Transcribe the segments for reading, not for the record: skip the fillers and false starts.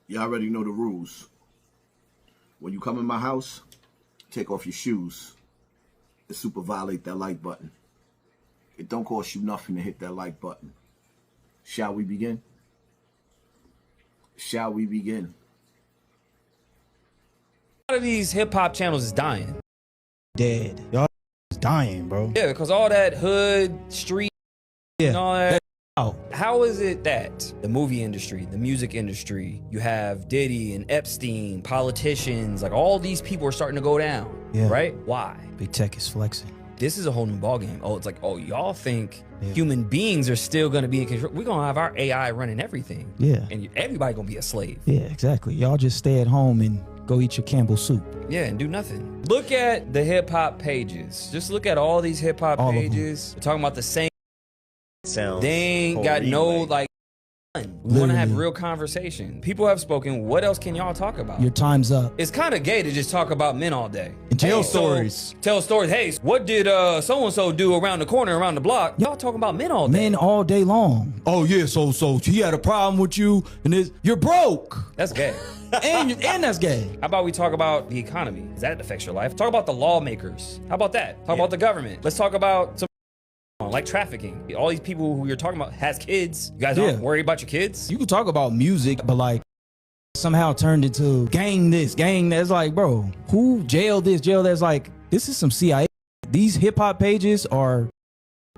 You already know the rules. When you come in my house, take off your shoes and super violate that like button. It don't cost you nothing to hit that like button. Shall we begin? Shall we begin? A lot of these hip hop channels is dying. Dead. Y'all is dying, bro. Yeah, because all that hood, street, and all that. How is it that the movie industry, the music industry, you have Diddy and Epstein, politicians, like all these people are starting to go down, right? Why? Big tech is flexing. This is a whole new ballgame. Oh, it's like, oh, y'all think human beings are still going to be in control. We're going to have our AI running everything. Yeah. And everybody going to be a slave. Yeah, exactly. Y'all just stay at home and go eat your Campbell soup. Yeah, and do nothing. Look at the hip hop pages. Just look at all these hip hop pages. They're talking about the same. Sounds they ain't got no like. We want to have real conversation. People have spoken. What else can y'all talk about? Your time's up. It's kind of gay to just talk about men all day. And tell stories. Tell stories. Hey, what did so-and-so do around the corner, around the block? Y'all talking about men all day. Men all day long. Oh, yeah, so he had a problem with you, and you're broke. That's gay. and that's gay. How about we talk about the economy? Because that affects your life. Talk about the lawmakers. How about that? Talk about the government. Let's talk about some like trafficking. All these people who you're talking about has kids. You guys don't worry about your kids? You can talk about music, but like somehow turned into gang this, gang that. It's like, bro, who jailed this, jailed that? It's like, this is some CIA. These hip hop pages are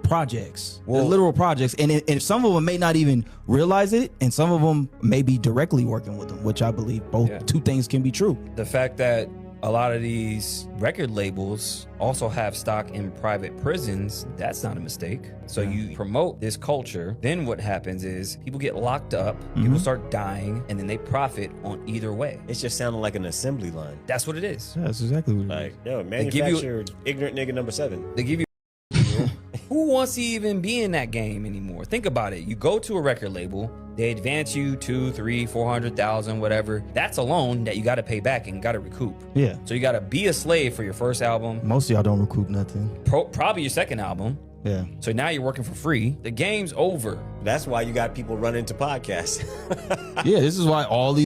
projects. They're literal projects. And some of them may not even realize it, and some of them may be directly working with them, which I believe both two things can be true. The fact that a lot of these record labels also have stock in private prisons, that's not a mistake. So you promote this culture, then what happens is people get locked up, people start dying, and then they profit on either way. It's just sounding like an assembly line. That's what it is. That's exactly what it is. Like, yo, manufacturer ignorant nigga number 7. They give you who wants to even be in that game anymore? Think about it. You go to a record label, they advance you 200,000, 300,000, 400,000, whatever. That's a loan that you got to pay back and got to recoup. Yeah. So you got to be a slave for your first album. Most of y'all don't recoup nothing. Probably your second album. Yeah. So now you're working for free. The game's over. That's why you got people running to podcasts. Yeah, this is why all these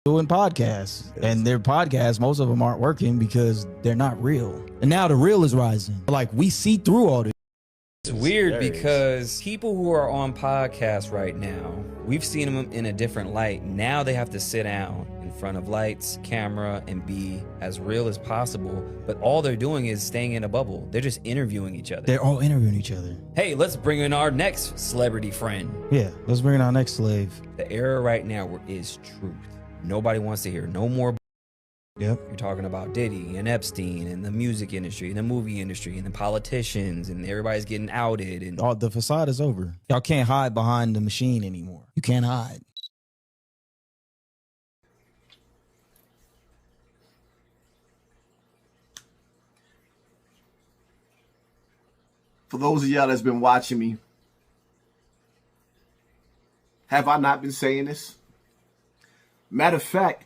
doing podcasts, and their podcasts, most of them aren't working because they're not real. And now the real is rising. Like, we see through all this. It's weird because people who are on podcasts right now, we've seen them in a different light. Now they have to sit down in front of lights, camera, and be as real as possible. But all they're doing is staying in a bubble. They're just interviewing each other. They're all interviewing each other. Hey, let's bring in our next celebrity friend. Yeah, let's bring in our next slave. The era right now is truth. Nobody wants to hear no more. Yep. You're talking about Diddy and Epstein and the music industry and the movie industry and the politicians, and everybody's getting outed. And all the facade is over. Y'all can't hide behind the machine anymore. You can't hide. For those of y'all that's been watching me, have I not been saying this? Matter of fact,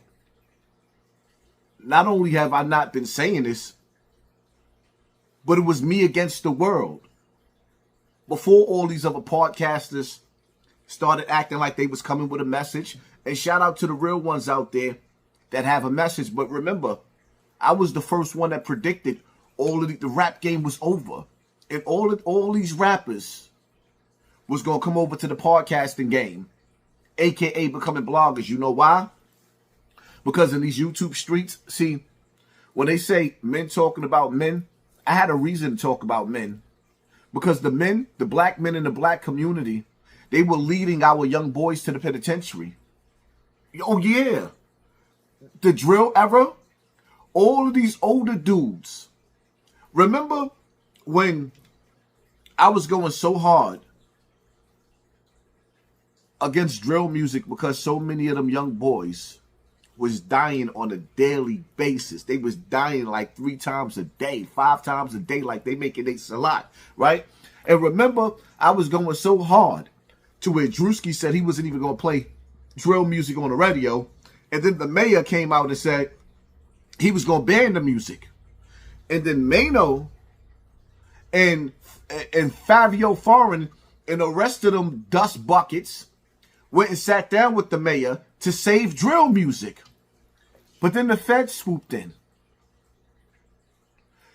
not only have I not been saying this, but it was me against the world. Before all these other podcasters started acting like they was coming with a message. And shout out to the real ones out there that have a message. But remember, I was the first one that predicted all of the rap game was over. And all these rappers was going to come over to the podcasting game, a.k.a. becoming bloggers. You know why? Because in these YouTube streets, see, when they say men talking about men, I had a reason to talk about men. Because the men, the black men in the black community, they were leading our young boys to the penitentiary. Oh, yeah. The drill era, all of these older dudes. Remember when I was going so hard against drill music because so many of them young boys was dying on a daily basis. They was dying like 3 times a day, 5 times a day, like they making it a lot, right? And remember, I was going so hard to where Drewski said he wasn't even going to play drill music on the radio. And then the mayor came out and said he was going to ban the music. And then Mano and Fabio Foreign and the rest of them dust buckets went and sat down with the mayor to save drill music. But then the feds swooped in.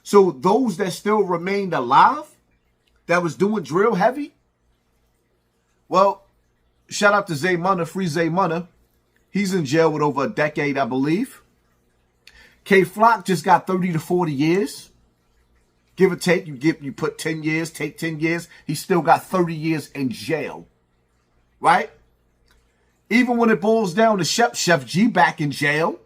So those that still remained alive, that was doing drill heavy, well, shout out to Zay Munna, free Zay Munna. He's in jail with over a decade, I believe. K Flock just got 30 to 40 years. Give or take, you put 10 years, take 10 years. He still got 30 years in jail. Right? Even when it boils down to Chef G back in jail.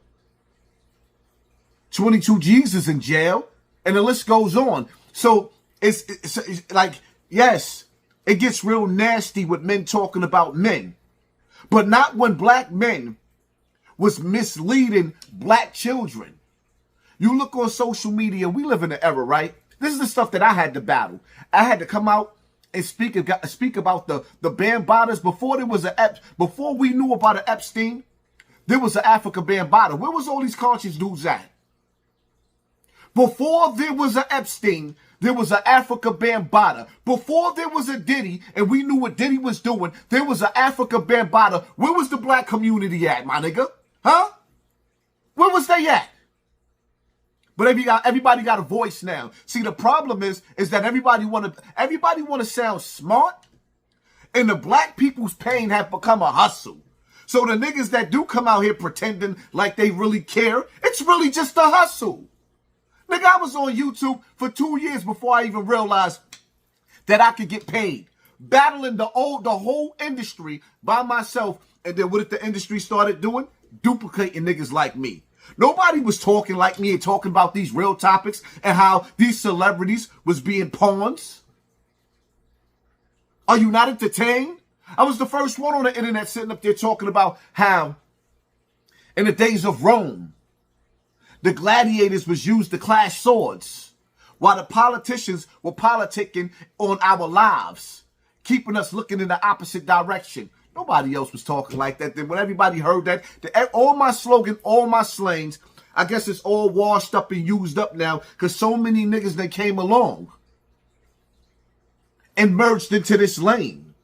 22 G's is in jail. And the list goes on. So it's like, yes, it gets real nasty with men talking about men. But not when black men was misleading black children. You look on social media, we live in an era, right? This is the stuff that I had to battle. I had to come out and speak about the Bambadas before we knew about an Epstein. There was an Africa Bambata. Where was all these conscious dudes at? Before there was an Epstein, there was an Africa Bambata. Before there was a Diddy, and we knew what Diddy was doing, there was an Africa Bambata. Where was the black community at, my nigga? Huh? Where was they at? But everybody got a voice now. See, the problem is that everybody want to sound smart, and the black people's pain have become a hustle. So the niggas that do come out here pretending like they really care, it's really just a hustle. Nigga, I was on YouTube for 2 years before I even realized that I could get paid. Battling the whole industry by myself. And then what did the industry started doing? Duplicating niggas like me. Nobody was talking like me and talking about these real topics and how these celebrities was being pawns. Are you not entertained? I was the first one on the internet sitting up there talking about how in the days of Rome, the gladiators was used to clash swords while the politicians were politicking on our lives, keeping us looking in the opposite direction. Nobody else was talking like that. Then when everybody heard that, all my slogan, all my slangs, I guess it's all washed up and used up now because so many niggas that came along and merged into this lane.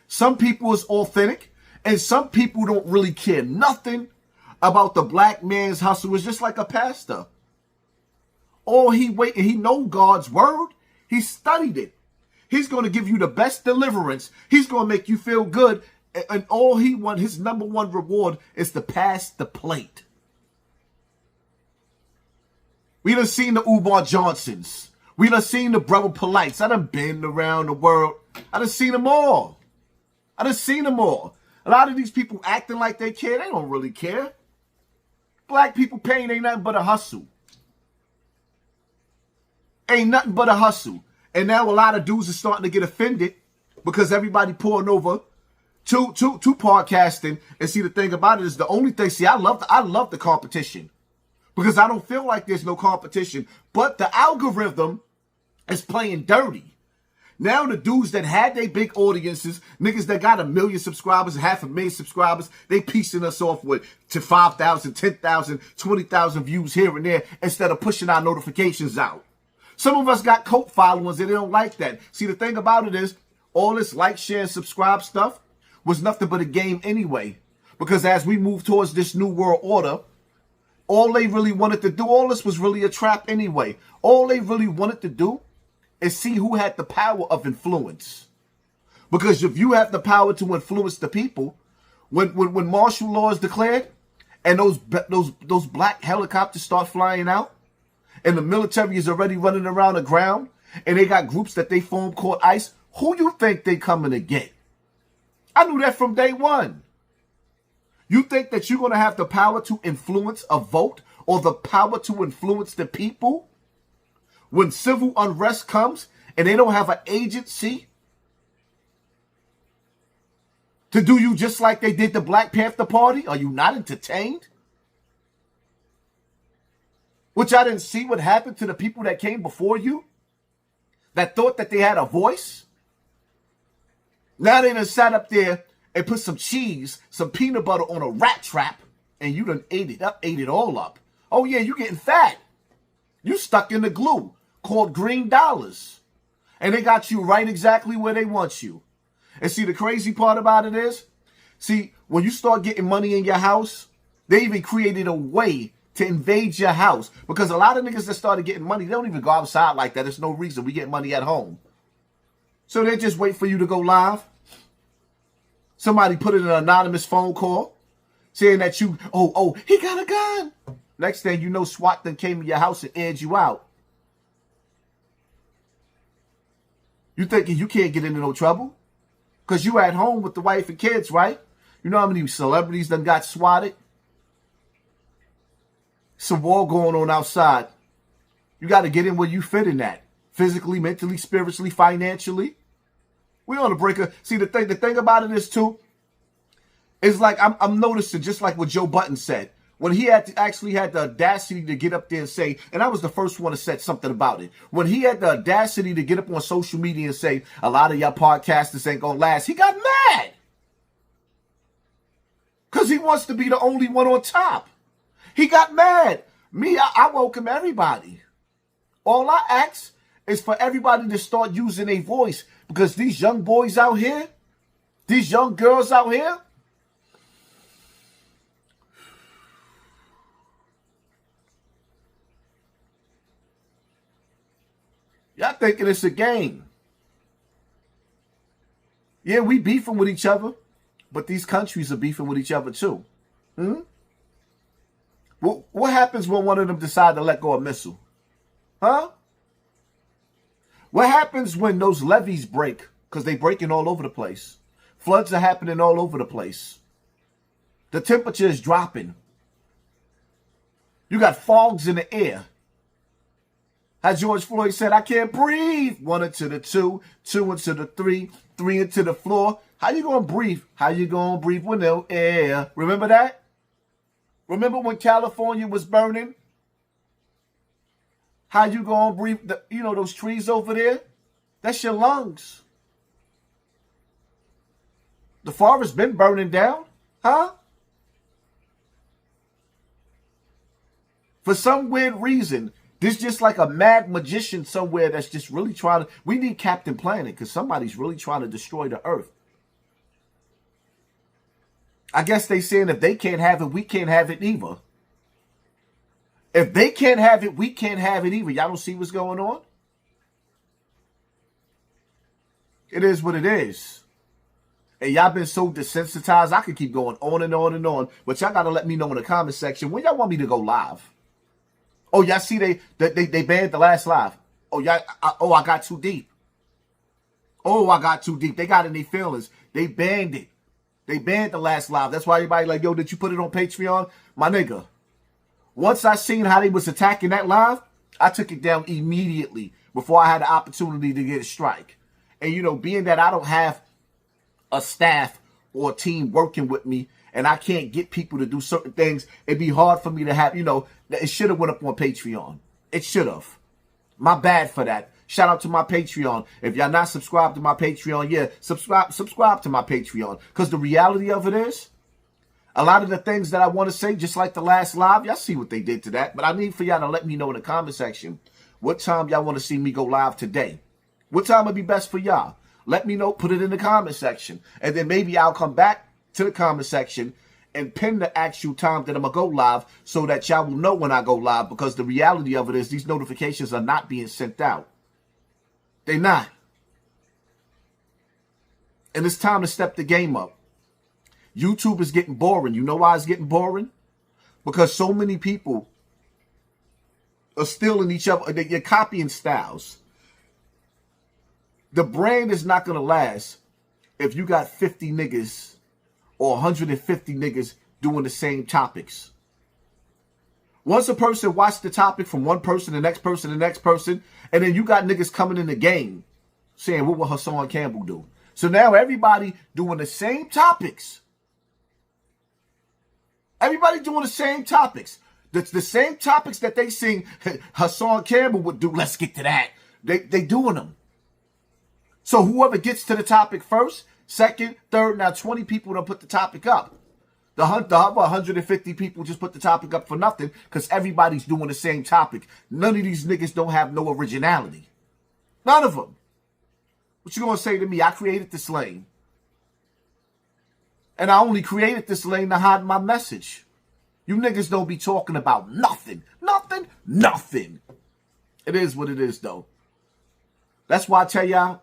Some people is authentic and some people don't really care nothing about the black man's hustle. Is just like a pastor. All he know God's word. He studied it. He's going to give you the best deliverance. He's going to make you feel good. And all he wants, his number one reward is to pass the plate. We done seen the Umar Johnsons. We done seen the Brother Polites. I done been around the world. I done seen them all. A lot of these people acting like they care. They don't really care. Black people pain ain't nothing but a hustle. Ain't nothing but a hustle. And now a lot of dudes are starting to get offended because everybody pouring over to podcasting. And see, the thing about it is the only thing, see, I love the competition because I don't feel like there's no competition. But the algorithm is playing dirty. Now the dudes that had their big audiences, niggas that got 1 million subscribers, 500,000 subscribers, they piecing us off to 5,000, 10,000, 20,000 views here and there instead of pushing our notifications out. Some of us got cult followers and they don't like that. See, the thing about it is all this like, share, and subscribe stuff was nothing but a game anyway. Because as we move towards this new world order, all they really wanted to do, all this was really a trap anyway. All they really wanted to do is see who had the power of influence. Because if you have the power to influence the people, when martial law is declared and those black helicopters start flying out and the military is already running around the ground and they got groups that they form called ICE, who you think they coming to get? I knew that from day one. You think that you're going to have the power to influence a vote or the power to influence the people when civil unrest comes and they don't have an agency to do you just like they did the Black Panther Party? Are you not entertained? Which I didn't see what happened to the people that came before you that thought that they had a voice. Now they done sat up there and put some cheese, some peanut butter on a rat trap and you done ate it all up. Oh yeah, you getting fat. You stuck in the glue called green dollars. And they got you right exactly where they want you. And see, the crazy part about it is, See, when you start getting money in your house, they even created a way to invade your house. Because a lot of niggas that started getting money, they don't even go outside like that. There's no reason. We get money at home. So they just wait for you to go live. Somebody put in an anonymous phone call saying that you, he got a gun. Next thing you know, SWAT then came to your house and aired you out. You thinking you can't get into no trouble? Because you at home with the wife and kids, right? You know how many celebrities done got swatted? It's a war going on outside. You got to get in where you fit in that. Physically, mentally, spiritually, financially. We on the breaker. See, the thing about it is, too, is like I'm noticing, just like what Joe Budden said, when he actually had the audacity to get up there and say, and I was the first one to say something about it, when he had the audacity to get up on social media and say, a lot of y'all podcasters ain't gonna last, he got mad. Because he wants to be the only one on top. He got mad. Me, I welcome everybody. All I ask is for everybody to start using a voice, because these young boys out here, these young girls out here, y'all thinking it's a game. Yeah, we beefing with each other, but these countries are beefing with each other too. What happens when one of them decide to let go of a missile? Huh? What happens when those levees break? Because they breaking all over the place. Floods are happening all over the place. The temperature is dropping. You got fogs in the air. How George Floyd said, I can't breathe. 1 into the 2, 2 into the 3, 3 into the floor. How you going to breathe? How you going to breathe with no air? Remember that? Remember when California was burning? How you going to breathe? Those trees over there? That's your lungs. The forest been burning down. Huh? For some weird reason, this just like a mad magician somewhere that's just really trying to... We need Captain Planet because somebody's really trying to destroy the earth. I guess they saying if they can't have it, we can't have it either. If they can't have it, we can't have it either. Y'all don't see what's going on? It is what it is. And y'all been so desensitized, I could keep going on and on and on. But y'all got to let me know in the comment section when y'all want me to go live. Oh, y'all see they banned the last live. Oh, I got too deep. Oh, I got too deep. They got in their feelings. They banned it. They banned the last live. That's why everybody like, yo, did you put it on Patreon? My nigga. Once I seen how they was attacking that live, I took it down immediately before I had the opportunity to get a strike. And, being that I don't have a staff or a team working with me and I can't get people to do certain things, it'd be hard for me to have, it should have went up on Patreon. It should have. My bad for that. Shout out to my Patreon. If y'all not subscribed to my Patreon, yeah, subscribe to my Patreon. Because the reality of it is, a lot of the things that I want to say, just like the last live, y'all see what they did to that. But I need for y'all to let me know in the comment section what time y'all want to see me go live today. What time would be best for y'all? Let me know. Put it in the comment section. And then maybe I'll come back to the comment section and pin the actual time that I'm going to go live so that y'all will know when I go live. Because the reality of it is these notifications are not being sent out. They're not. And it's time to step the game up. YouTube is getting boring. You know why it's getting boring? Because so many people are stealing each other. They're copying styles. The brand is not going to last if you got 50 niggas or 150 niggas doing the same topics. Once a person watch the topic from one person, the next person, the next person, and then you got niggas coming in the game saying, what will Hassan Campbell do? So now everybody doing the same topics. Everybody doing the same topics. The same topics that they sing Hassan Campbell would do. Let's get to that. They doing them. So whoever gets to the topic first, second, third, now 20 people don't put the topic up. The other 150 people just put the topic up for nothing because everybody's doing the same topic. None of these niggas don't have no originality. None of them. What you gonna say to me? I created this lane. And I only created this lane to hide my message. You niggas don't be talking about nothing. Nothing. Nothing. It is what it is, though. That's why I tell y'all,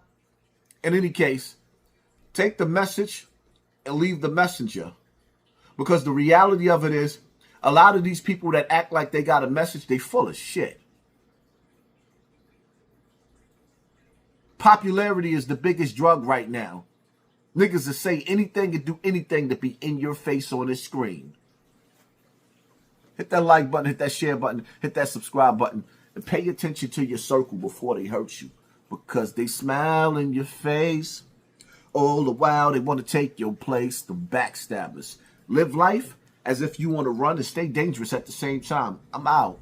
in any case, take the message and leave the messenger. Because the reality of it is, a lot of these people that act like they got a message, they full of shit. Popularity is the biggest drug right now. Niggas that say anything and do anything to be in your face on this screen. Hit that like button, hit that share button, hit that subscribe button, and pay attention to your circle before they hurt you. Because they smile in your face. All the while they want to take your place, the backstabbers. Live life as if you want to run and stay dangerous at the same time. I'm out.